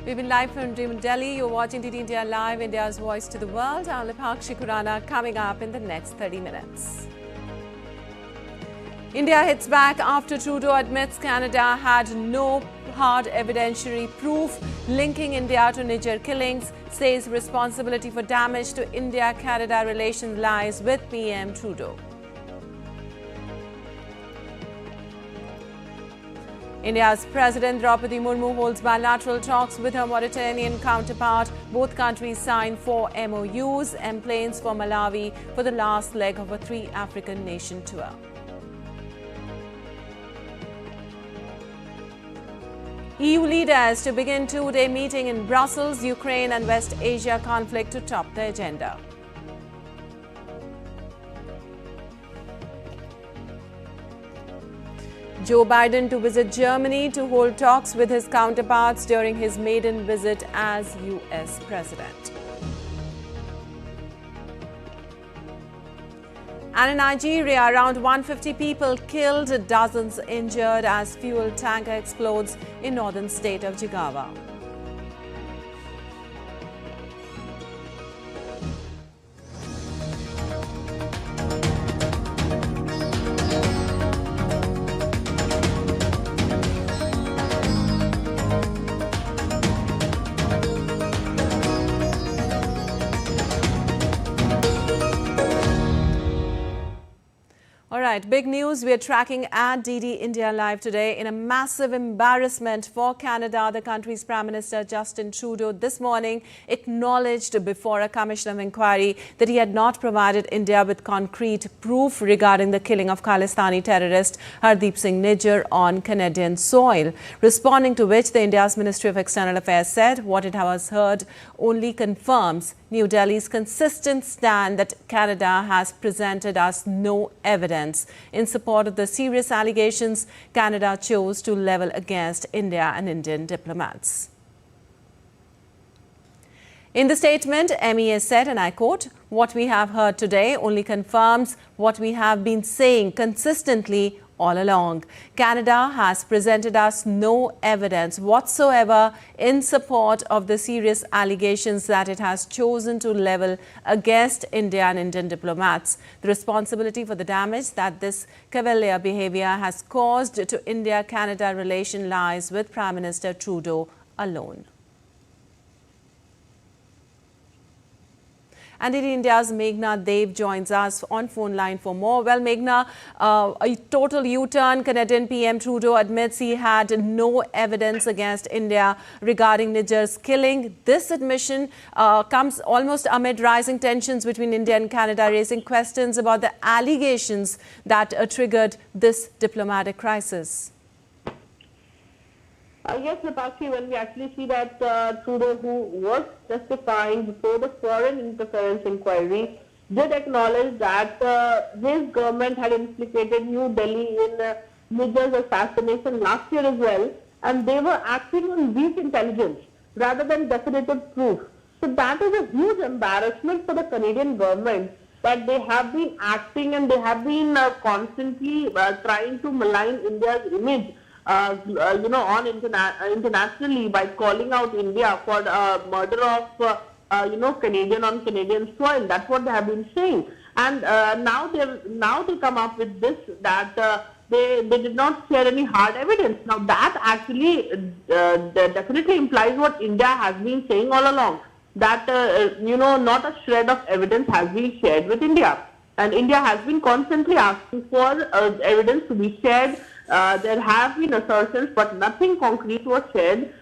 We've been live from Delhi. You're watching DD India Live, India's voice to the world. I'm Lipakshi Khurana, coming up in the next 30 minutes. India hits back after Trudeau admits Canada had no hard evidentiary proof linking India to Niger killings, says responsibility for damage to India-Canada relations lies with PM Trudeau. India's President Draupadi Murmu holds bilateral talks with her Mauritanian counterpart. Both countries signed 4 MOUs and plans for Malawi for the last leg of a 3-African nation tour. EU leaders to begin 2-day meeting in Brussels, Ukraine and West Asia conflict to top the agenda. Joe Biden to visit Germany to hold talks with his counterparts during his maiden visit as US President. And in Nigeria, around 150 people killed, dozens injured as fuel tanker explodes in northern state of Jigawa. All right, big news we are tracking at DD India Live today. In a massive embarrassment for Canada, the country's Prime Minister Justin Trudeau this morning acknowledged before a commission of inquiry that he had not provided India with concrete proof regarding the killing of Khalistani terrorist Hardeep Singh Nijjar on Canadian soil. Responding to which, the India's Ministry of External Affairs said what it has heard only confirms New Delhi's consistent stand that Canada has presented us no evidence in support of the serious allegations Canada chose to level against India and Indian diplomats. In the statement, MEA said, and I quote, "What we have heard today only confirms what we have been saying consistently all along. Canada has presented us no evidence whatsoever in support of the serious allegations that it has chosen to level against India and Indian diplomats. The responsibility for the damage that this cavalier behavior has caused to India-Canada relation lies with Prime Minister Trudeau alone." And in India's Meghna Dev joins us on phone line for more. Well, Meghna, a total U-turn. Canadian PM Trudeau admits he had no evidence against India regarding Nijjar's killing. This admission comes almost amid rising tensions between India and Canada, raising questions about the allegations that triggered this diplomatic crisis. Yes, Lipakshi, when we actually see that Trudeau, who was testifying before the foreign interference inquiry, did acknowledge that his government had implicated New Delhi in Nijjar's assassination last year as well, and they were acting on weak intelligence rather than definitive proof. So that is a huge embarrassment for the Canadian government, that they have been acting and they have been constantly trying to malign India's image. On internationally by calling out India for murder of Canadian on Canadian soil. That's what they have been saying, and now they come up with this, that they did not share any hard evidence. Now that actually definitely implies what India has been saying all along, that not a shred of evidence has been shared with India, and India has been constantly asking for evidence to be shared. There have been assertions, but nothing concrete was shared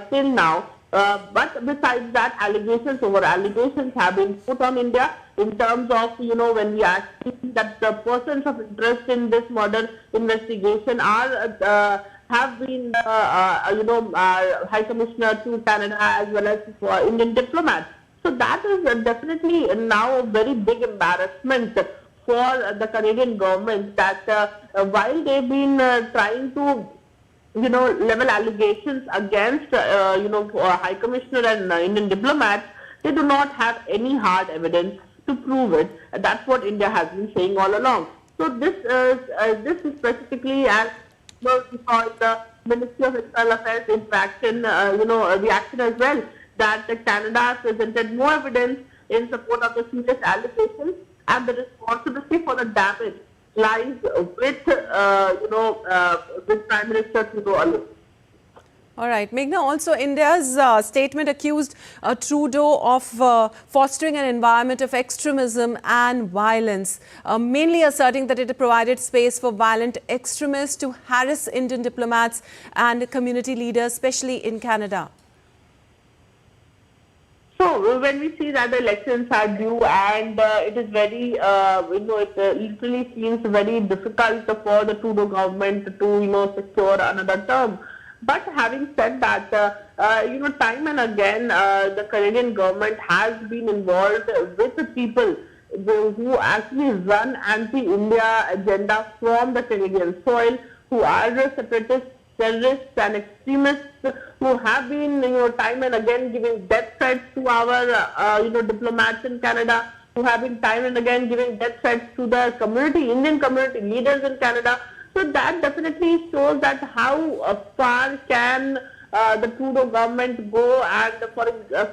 till now. But besides that, allegations over allegations have been put on India in terms of, when we actually see that the persons of interest in this murder investigation have been, High Commissioner to Canada as well as for Indian diplomats. So that is definitely now a very big embarrassment for the Canadian government, that while they've been trying to, level allegations against, High Commissioner and Indian diplomats, they do not have any hard evidence to prove it. That's what India has been saying all along. So this is specifically as well, we saw in the Ministry of External Affairs interaction, reaction as well, that Canada presented no evidence in support of the serious allegations, and the responsibility for the damage lies with, with Prime Minister Trudeau alone. All right. Meghna, also India's statement accused Trudeau of fostering an environment of extremism and violence, mainly asserting that it provided space for violent extremists to harass Indian diplomats and community leaders, especially in Canada. So when we see that the elections are due and it is very, it literally seems very difficult for the Trudeau government to, secure another term. But having said that, time and again, the Canadian government has been involved with the people who actually run anti-India agenda from the Canadian soil, who are separatists, terrorists and extremists, who have been, time and again giving death threats to our, diplomats in Canada, who have been time and again giving death threats to the community, Indian community leaders in Canada. So that definitely shows that how far can the Trudeau government go, and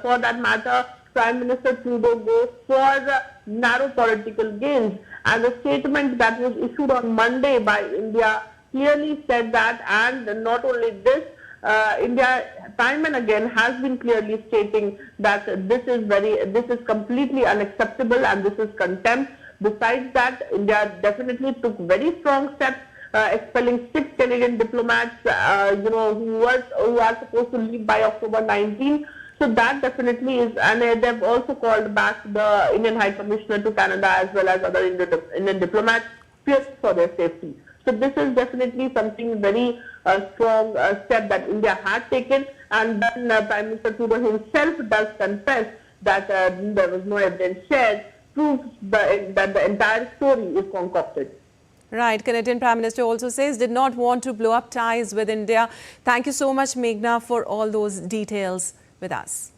for that matter, Prime Minister Trudeau goes for narrow political gains. And the statement that was issued on Monday by India clearly said that, and not only this, India time and again has been clearly stating that this is completely unacceptable and this is contempt. Besides that, India definitely took very strong steps, expelling 6 Canadian diplomats, who are supposed to leave by October 19. So that definitely is, and they've also called back the Indian High Commissioner to Canada as well as other Indian diplomats, feared for their safety. So this is definitely something very strong step that India had taken, and then Prime Minister Trudeau himself does confess that there was no evidence shared, proves that the entire story is concocted. Right. Canadian Prime Minister also says did not want to blow up ties with India. Thank you so much, Meghna, for all those details with us.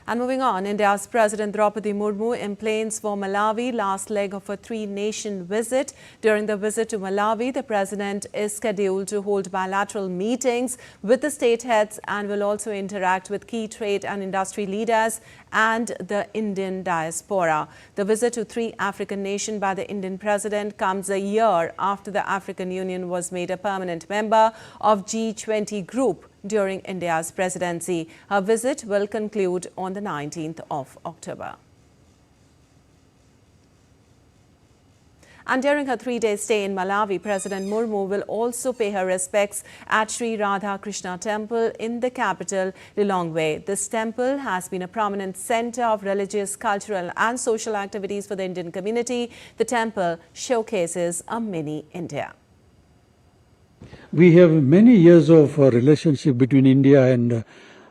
And moving on, India's President Draupadi Murmu emplains for Malawi, last leg of a 3-nation visit. During the visit to Malawi, the President is scheduled to hold bilateral meetings with the state heads and will also interact with key trade and industry leaders and the Indian diaspora. The visit to 3 African nations by the Indian President comes a year after the African Union was made a permanent member of G20 group during India's presidency. Her visit will conclude on the 19th of October. And during her 3-day stay in Malawi, President Murmu will also pay her respects at Sri Radha Krishna Temple in the capital, Lilongwe. This temple has been a prominent center of religious, cultural and social activities for the Indian community. The temple showcases a mini India. We have many years of relationship between India and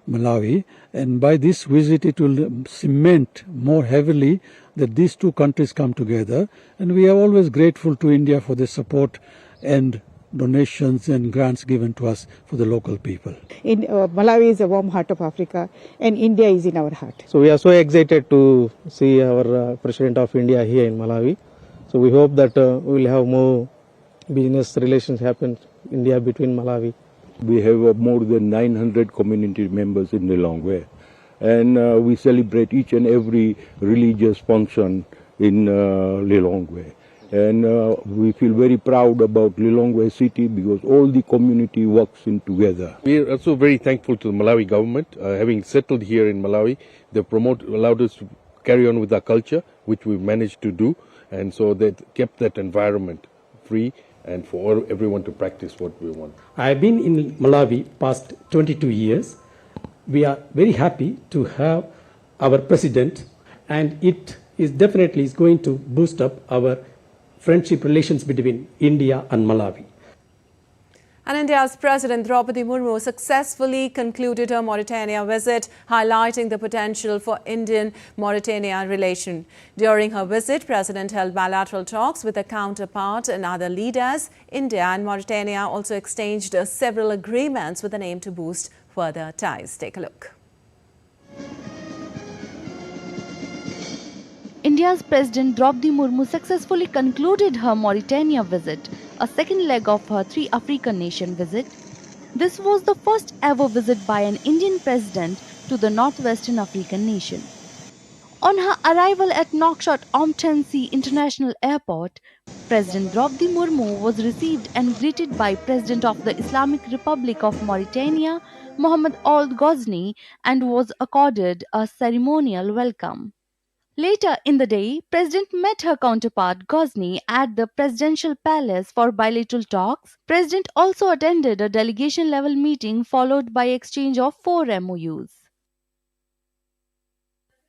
Malawi, and by this visit it will cement more heavily that these 2 countries come together, and we are always grateful to India for the support and donations and grants given to us for the local people. Malawi is a warm heart of Africa, and India is in our heart. So we are so excited to see our President of India here in Malawi. So we hope that we will have more business relations happen India between Malawi. We have more than 900 community members in Lilongwe, and we celebrate each and every religious function in Lilongwe. And we feel very proud about Lilongwe city because all the community works in together. We are also very thankful to the Malawi government. Having settled here in Malawi, they allowed us to carry on with our culture, which we've managed to do, and so they kept that environment free and for everyone to practice what we want. I have been in Malawi past 22 years. We are very happy to have our president, and it is definitely going to boost up our friendship relations between India and Malawi. And India's President Draupadi Murmu successfully concluded her Mauritania visit, highlighting the potential for Indian-Mauritania relation. During her visit, President held bilateral talks with her counterpart and other leaders. India and Mauritania also exchanged several agreements with an aim to boost further ties. Take a look. India's President Draupadi Murmu successfully concluded her Mauritania visit, a second leg of her three African nation visit. This was the first ever visit by an Indian president to the northwestern African nation. On her arrival at Nouakchott-Oumtounsy International Airport, President Draupadi Murmu was received and greeted by President of the Islamic Republic of Mauritania, Mohamed Ould Ghazni, and was accorded a ceremonial welcome. Later in the day, President met her counterpart Ghazni at the Presidential Palace for bilateral talks. President also attended a delegation-level meeting followed by exchange of 4 MOUs.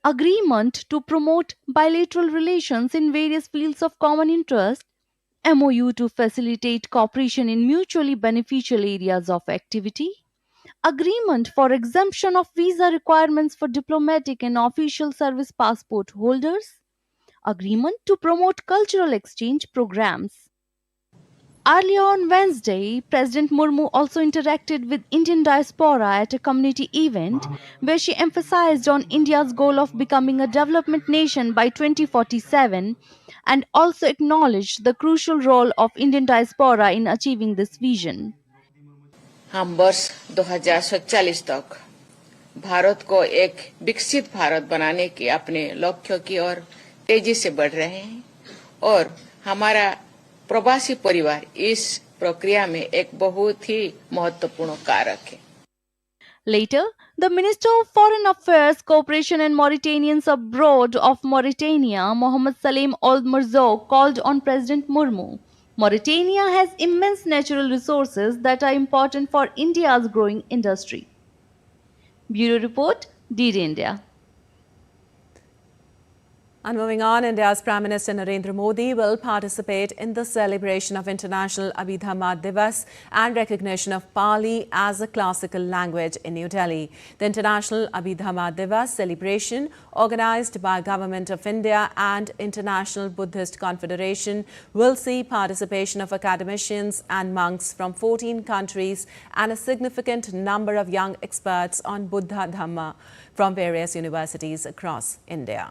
Agreement to promote bilateral relations in various fields of common interest, MOU to facilitate cooperation in mutually beneficial areas of activity, agreement for exemption of visa requirements for diplomatic and official service passport holders, agreement to promote cultural exchange programs. Earlier on Wednesday, President Murmu also interacted with Indian diaspora at a community event where she emphasized on India's goal of becoming a development nation by 2047 and also acknowledged the crucial role of Indian diaspora in achieving this vision. हम वर्ष 2047 तक भारत को एक विकसित भारत बनाने के अपने लक्ष्यों की ओर तेजी से बढ़ रहे हैं और हमारा प्रवासी परिवार इस प्रक्रिया में एक बहुत ही महत्वपूर्ण कारक है. Later, the Minister of Foreign Affairs, Cooperation and Mauritanians Abroad of Mauritania, Mohamed Salem Ould Merzouk, called on President Murmu. Mauritania has immense natural resources that are important for India's growing industry. Bureau Report, DD India. And moving on, India's Prime Minister Narendra Modi will participate in the celebration of International Abhidhamma Divas and recognition of Pali as a classical language in New Delhi. The International Abhidhamma Divas celebration, organized by Government of India and International Buddhist Confederation, will see participation of academicians and monks from 14 countries and a significant number of young experts on Buddha Dhamma from various universities across India.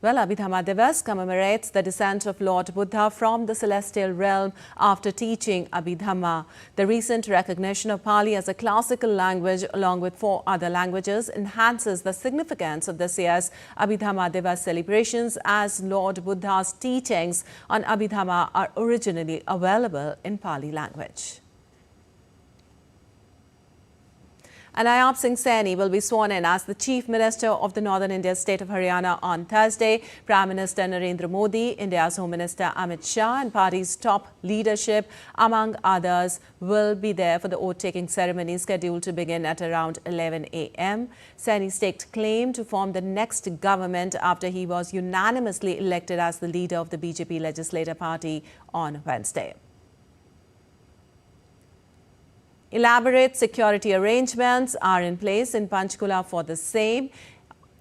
Well, Abhidhamma Divas commemorates the descent of Lord Buddha from the celestial realm after teaching Abhidhamma. The recent recognition of Pali as a classical language along with 4 other languages enhances the significance of this year's Abhidhamma Divas celebrations, as Lord Buddha's teachings on Abhidhamma are originally available in Pali language. And Ayab Singh Saini will be sworn in as the Chief Minister of the Northern India state of Haryana on Thursday. Prime Minister Narendra Modi, India's Home Minister Amit Shah and party's top leadership, among others, will be there for the oath-taking ceremony scheduled to begin at around 11 a.m. Saini staked claim to form the next government after he was unanimously elected as the leader of the BJP Legislative Party on Wednesday. Elaborate security arrangements are in place in Panchkula for the same.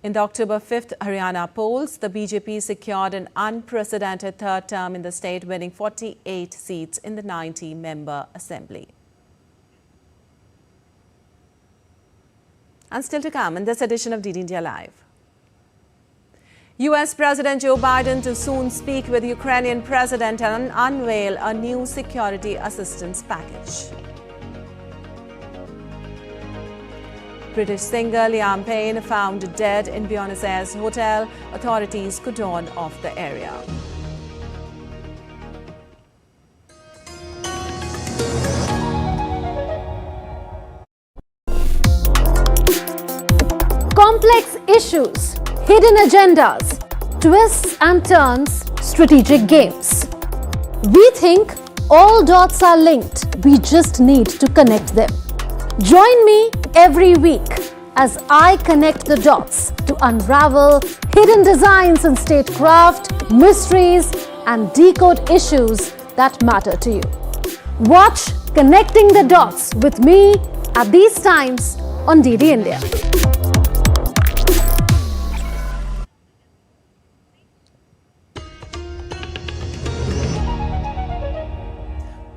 In the October 5th Haryana polls, the BJP secured an unprecedented third term in the state, winning 48 seats in the 90-member assembly. And still to come in this edition of DD India Live. US President Joe Biden to soon speak with Ukrainian President and unveil a new security assistance package. British singer Liam Payne found dead in Buenos Aires hotel. Authorities cordoned off the area. Complex issues, hidden agendas, twists and turns, strategic games. We think all dots are linked. We just need to connect them. Join me every week as I connect the dots to unravel hidden designs in statecraft, mysteries, and decode issues that matter to you. Watch Connecting the Dots with me at these times on DD India.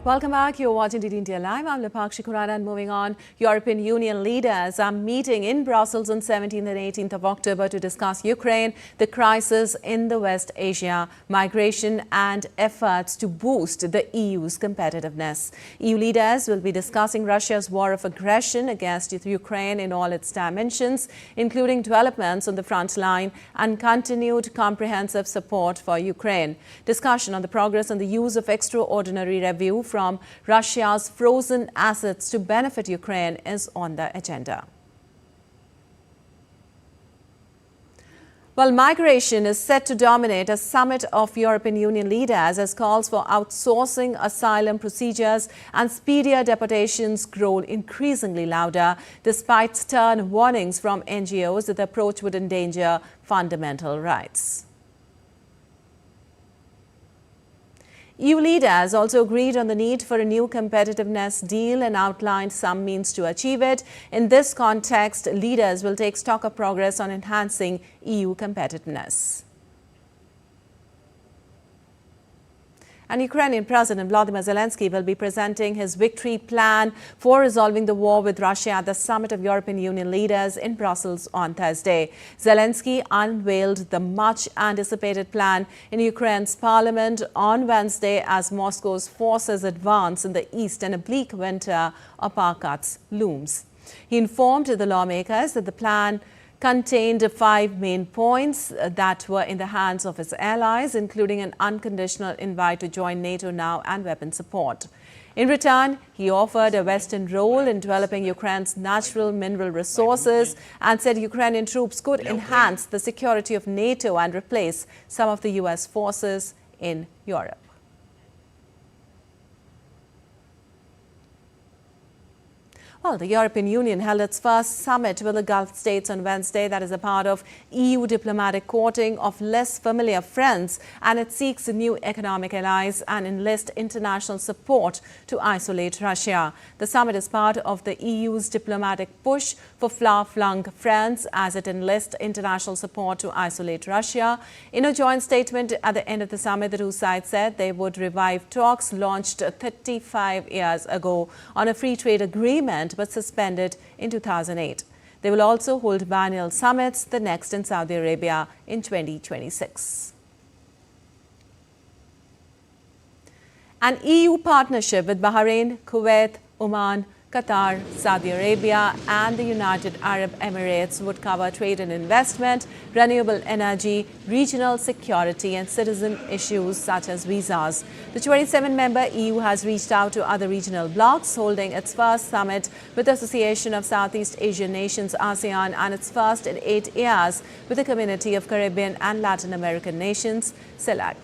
Welcome back. You're watching DD India Live. I'm Lipakshi Khurana, and moving on, European Union leaders are meeting in Brussels on 17th and 18th of October to discuss Ukraine, the crisis in the West Asia, migration and efforts to boost the EU's competitiveness. EU leaders will be discussing Russia's war of aggression against Ukraine in all its dimensions, including developments on the front line and continued comprehensive support for Ukraine. Discussion on the progress on the use of extraordinary review from Russia's frozen assets to benefit Ukraine is on the agenda. Well, migration is set to dominate a summit of European Union leaders as calls for outsourcing asylum procedures and speedier deportations grow increasingly louder, despite stern warnings from NGOs that the approach would endanger fundamental rights. EU leaders also agreed on the need for a new competitiveness deal and outlined some means to achieve it. In this context, leaders will take stock of progress on enhancing EU competitiveness. And Ukrainian President Volodymyr Zelensky will be presenting his victory plan for resolving the war with Russia at the summit of European Union leaders in Brussels on Thursday. Zelensky unveiled the much-anticipated plan in Ukraine's parliament on Wednesday as Moscow's forces advance in the east and a bleak winter of power cuts looms. He informed the lawmakers that the plan contained 5 main points that were in the hands of his allies, including an unconditional invite to join NATO now and weapon support. In return, he offered a Western role in developing Ukraine's natural mineral resources and said Ukrainian troops could enhance the security of NATO and replace some of the US forces in Europe. Well, the European Union held its first summit with the Gulf states on Wednesday. That is a part of EU diplomatic courting of less familiar friends, and it seeks new economic allies and enlist international support to isolate Russia. The summit is part of the EU's diplomatic push for far-flung friends as it enlists international support to isolate Russia. In a joint statement at the end of the summit, the two sides said they would revive talks launched 35 years ago on a free trade agreement but suspended in 2008. They will also hold biennial summits, the next in Saudi Arabia in 2026. An EU partnership with Bahrain, Kuwait, Oman, Qatar, Saudi Arabia and the United Arab Emirates would cover trade and investment, renewable energy, regional security and citizen issues such as visas. The 27-member EU has reached out to other regional blocs, holding its first summit with the Association of Southeast Asian Nations, ASEAN, and its first in 8 years with the Community of Caribbean and Latin American Nations, CELAC.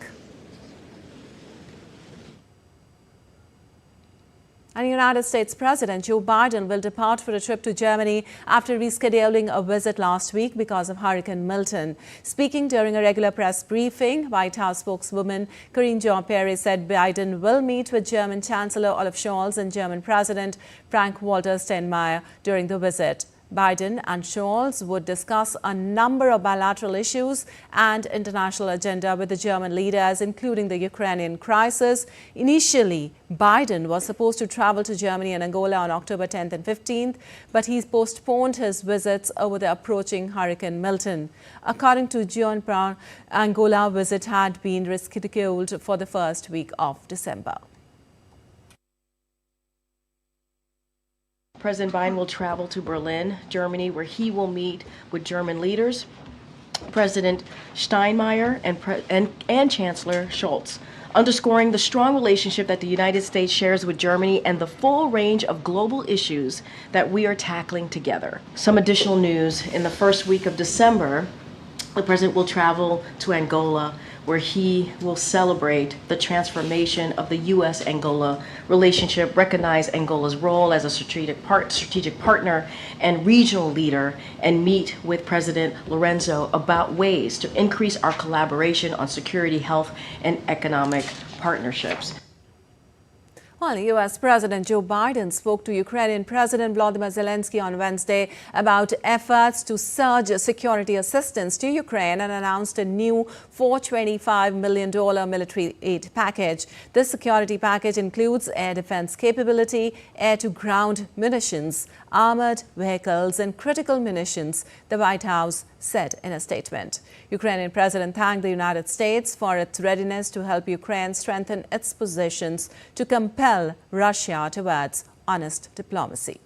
And United States President Joe Biden will depart for a trip to Germany after rescheduling a visit last week because of Hurricane Milton. Speaking during a regular press briefing, White House spokeswoman Karine Jean-Pierre said Biden will meet with German Chancellor Olaf Scholz and German President Frank-Walter Steinmeier during the visit. Biden and Scholz would discuss a number of bilateral issues and international agenda with the German leaders, including the Ukrainian crisis. Initially, Biden was supposed to travel to Germany and Angola on October 10th and 15th, but he's postponed his visits over the approaching Hurricane Milton. According to Jean-Pierre, Angola visit had been rescheduled for the first week of December. President Biden will travel to Berlin, Germany, where he will meet with German leaders, President Steinmeier and Chancellor Scholz, underscoring the strong relationship that the United States shares with Germany and the full range of global issues that we are tackling together. Some additional news: in the first week of December, the President will travel to Angola, where he will celebrate the transformation of the U.S.-Angola relationship, recognize Angola's role as a strategic partner and regional leader, and meet with President Lorenzo about ways to increase our collaboration on security, health, and economic partnerships. Well, U.S. President Joe Biden spoke to Ukrainian President Volodymyr Zelensky on Wednesday about efforts to surge security assistance to Ukraine and announced a new $425 million military aid package. This security package includes air defense capability, air-to-ground munitions, armored vehicles and critical munitions, the White House said in a statement. Ukrainian President thanked the United States for its readiness to help Ukraine strengthen its positions to compel Russia towards honest diplomacy.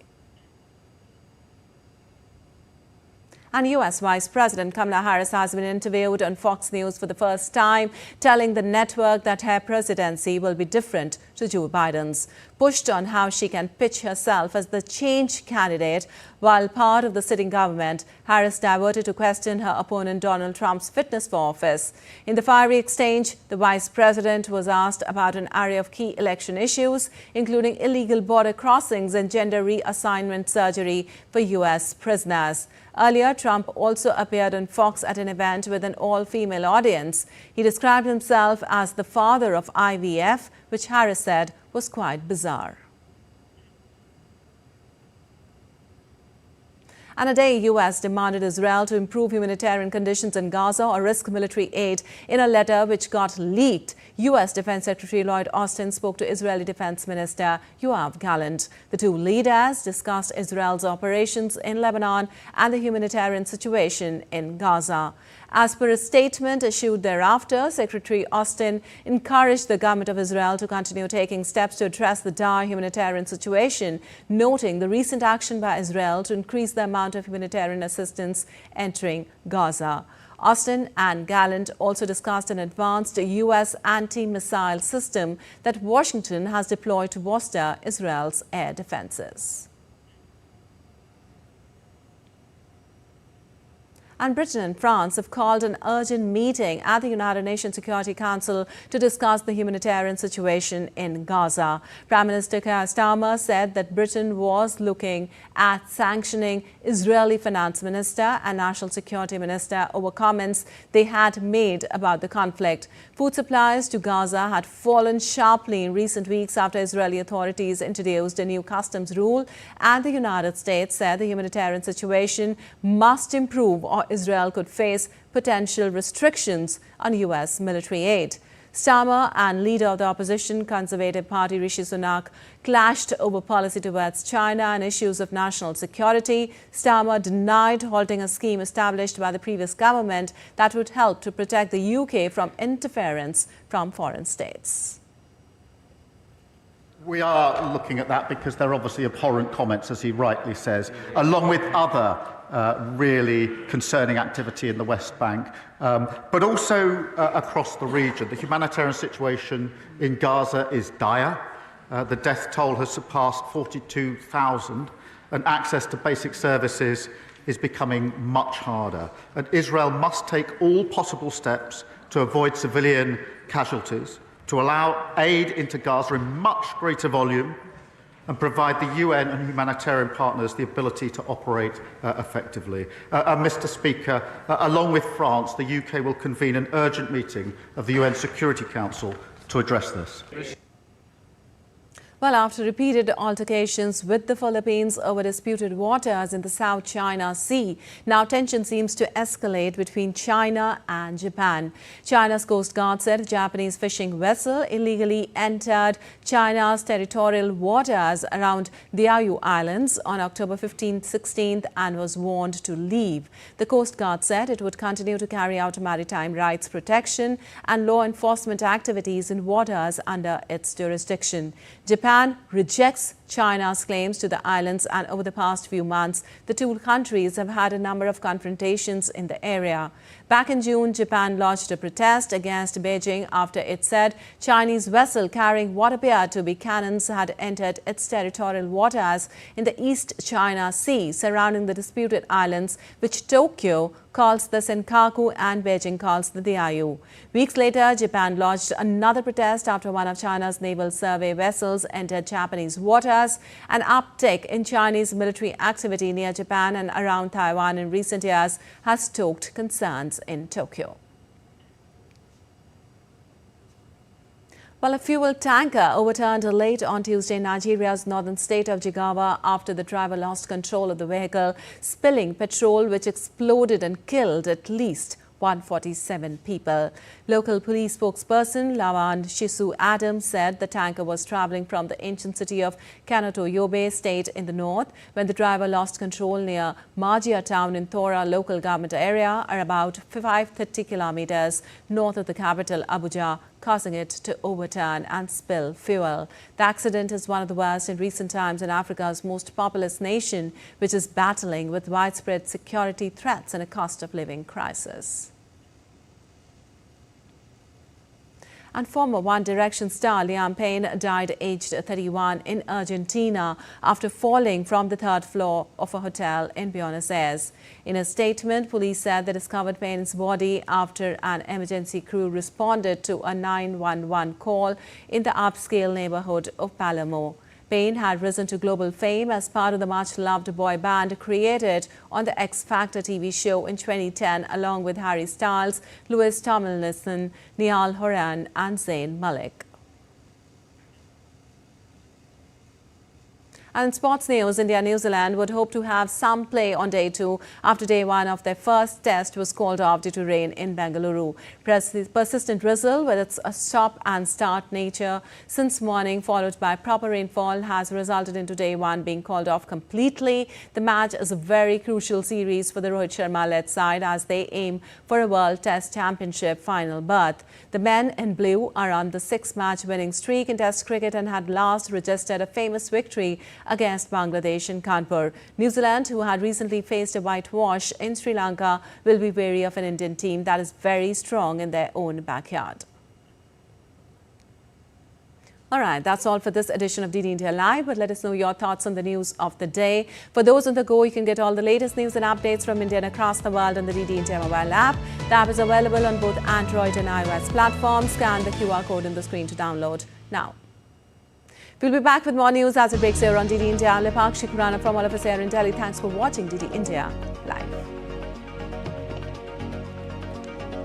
And U.S. Vice President Kamala Harris has been interviewed on Fox News for the first time, telling the network that her presidency will be different to Joe Biden's. Pushed on how she can pitch herself as the change candidate while part of the sitting government, Harris diverted to question her opponent Donald Trump's fitness for office. In the fiery exchange, the vice president was asked about an array of key election issues, including illegal border crossings and gender reassignment surgery for U.S. prisoners. Earlier, Trump also appeared on Fox at an event with an all-female audience. He described himself as the father of IVF, which Harris said was quite bizarre. And a day U.S. demanded Israel to improve humanitarian conditions in Gaza or risk military aid. In a letter which got leaked, U.S. Defense Secretary Lloyd Austin spoke to Israeli Defense Minister Yoav Gallant. The two leaders discussed Israel's operations in Lebanon and the humanitarian situation in Gaza. As per a statement issued thereafter, Secretary Austin encouraged the government of Israel to continue taking steps to address the dire humanitarian situation, noting the recent action by Israel to increase the amount of humanitarian assistance entering Gaza. Austin and Gallant also discussed an advanced U.S. anti-missile system that Washington has deployed to bolster Israel's air defenses. And Britain and France have called an urgent meeting at the United Nations Security Council to discuss the humanitarian situation in Gaza. Prime Minister Keir Starmer said that Britain was looking at sanctioning Israeli Finance Minister and National Security Minister over comments they had made about the conflict. Food supplies to Gaza had fallen sharply in recent weeks after Israeli authorities introduced a new customs rule, and the United States said the humanitarian situation must improve or Israel could face potential restrictions on U.S. military aid. Starmer and leader of the opposition Conservative Party Rishi Sunak clashed over policy towards China and issues of national security. Starmer denied halting a scheme established by the previous government that would help to protect the UK from interference from foreign states. We are looking at that because they're obviously abhorrent comments, as he rightly says, along with other really concerning activity in the West Bank, but also across the region. The humanitarian situation in Gaza is dire. The death toll has surpassed 42,000, and access to basic services is becoming much harder. And Israel must take all possible steps to avoid civilian casualties, to allow aid into Gaza in much greater volume, and provide the UN and humanitarian partners the ability to operate effectively. Mr. Speaker, along with France, the UK will convene an urgent meeting of the UN Security Council to address this. Well, after repeated altercations with the Philippines over disputed waters in the South China Sea, now tension seems to escalate between China and Japan. China's Coast Guard said a Japanese fishing vessel illegally entered China's territorial waters around Diaoyu Islands on October 15th, 16th and was warned to leave. The Coast Guard said it would continue to carry out maritime rights protection and law enforcement activities in waters under its jurisdiction. Japan rejects China's claims to the islands, and over the past few months, the two countries have had a number of confrontations in the area. Back in June, Japan lodged a protest against Beijing after it said Chinese vessel carrying what appeared to be cannons had entered its territorial waters in the East China Sea surrounding the disputed islands, which Tokyo calls the Senkaku and Beijing calls the Diaoyu. Weeks later, Japan lodged another protest after one of China's naval survey vessels entered Japanese waters. An uptick in Chinese military activity near Japan and around Taiwan in recent years has stoked concerns in Tokyo. Well, a fuel tanker overturned late on Tuesday in Nigeria's northern state of Jigawa after the driver lost control of the vehicle, spilling petrol which exploded and killed at least 147 people. Local police spokesperson Lawan Shisu Adams said the tanker was traveling from the ancient city of Kanato Yobe state in the north when the driver lost control near Majia town in Thora local government area, or about 530 kilometers north of the capital Abuja, causing it to overturn and spill fuel. The accident is one of the worst in recent times in Africa's most populous nation, which is battling with widespread security threats and a cost of living crisis. And former One Direction star Liam Payne died aged 31 in Argentina after falling from the third floor of a hotel in Buenos Aires. In a statement, police said they discovered Payne's body after an emergency crew responded to a 911 call in the upscale neighborhood of Palermo. Payne had risen to global fame as part of the much-loved boy band created on the X Factor TV show in 2010 along with Harry Styles, Louis Tomlinson, Niall Horan and Zayn Malik. And in sports news, India-New Zealand would hope to have some play on day 2 after day 1 of their first test was called off due to rain in Bengaluru. Persistent drizzle with its stop and start nature since morning, followed by proper rainfall, has resulted into day 1 being called off completely. The match is a very crucial series for the Rohit Sharma-led side as they aim for a World Test Championship final berth. The men in blue are on the 6-match winning streak in Test cricket and had last registered a famous victory against Bangladesh in Kanpur. New Zealand, who had recently faced a whitewash in Sri Lanka, will be wary of an Indian team that is very strong in their own backyard. All right, that's all for this edition of DD India Live, but let us know your thoughts on the news of the day. For those on the go, you can get all the latest news and updates from India and across the world on the DD India mobile app. The app is available on both Android and iOS platforms. Scan the QR code on the screen to download now. We'll be back with more news as it breaks here on DD India. I'm Lepakshi Khurana from all of us here in Delhi. Thanks for watching DD India Live.